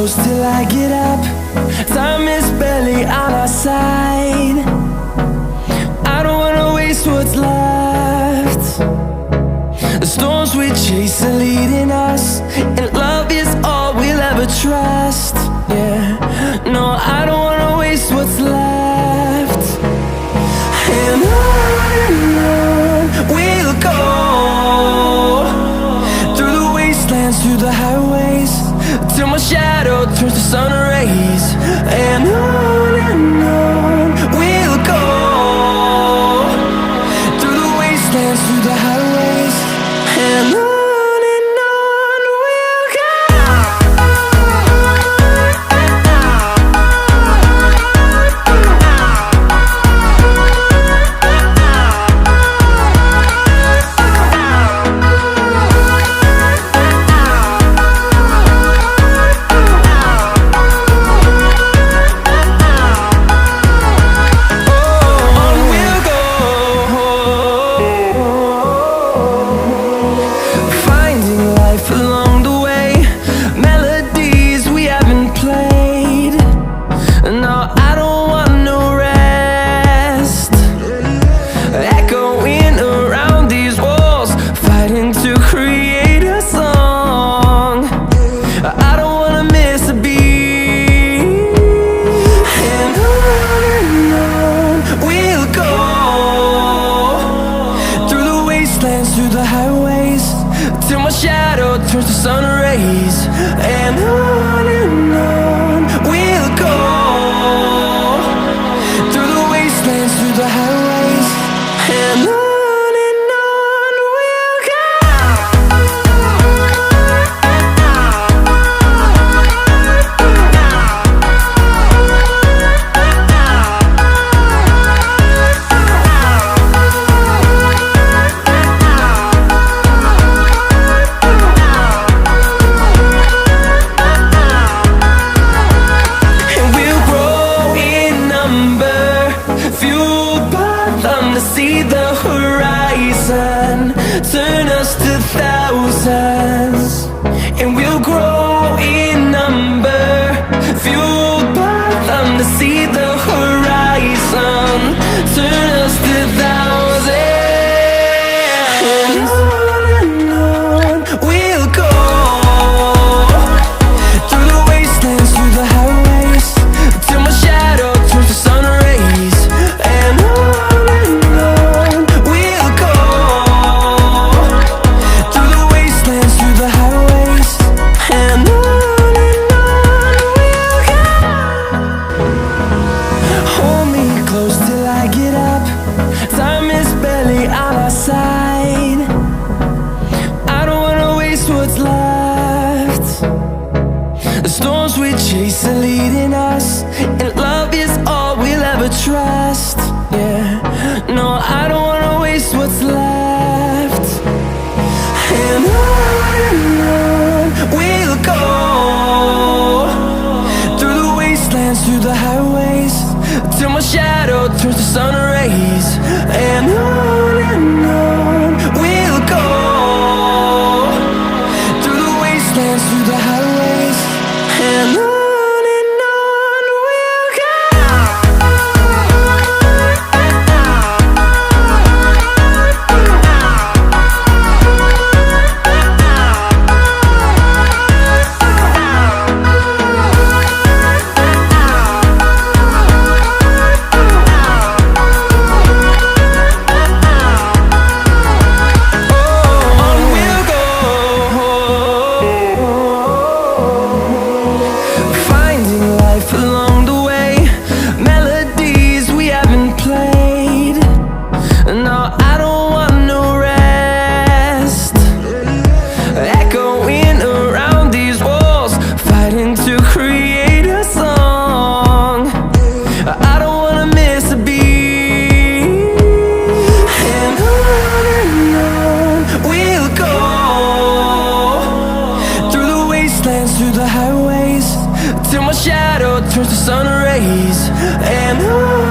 close till I get up. Time is barely on our side. I don't wanna waste what's left. The storms we chase are leading us, and love is all we'll ever trust. Yeah, no, I don't wanna waste what's left. And on we'll go, through the wastelands, through the highways, till my shadow turns to sun rays. And on we'll go, through the wastelands, through the highways, and on. Through the highways, till my shadow turns to sun rays. And on we'll go, through the wastelands, through the highways, and on. See the horizon turn us to thousands, and we'll grow in number, fueled by them. To see the horizon turn us to thousands, and on we'll go, through the wastelands, through the highways, till my shadow turns to sun rays. And time is barely on our side. I don't wanna waste what's left. The storms we chase are leading us, and love is all we'll ever trust. Yeah, no, I don't wanna waste what's left. And on we'll go, through the wastelands, through the highways, till my shadow turns to sun rays. And on we'll go, through the wastelands, through the highways, and on. Through the highways, till my shadow turns to sun rays. And on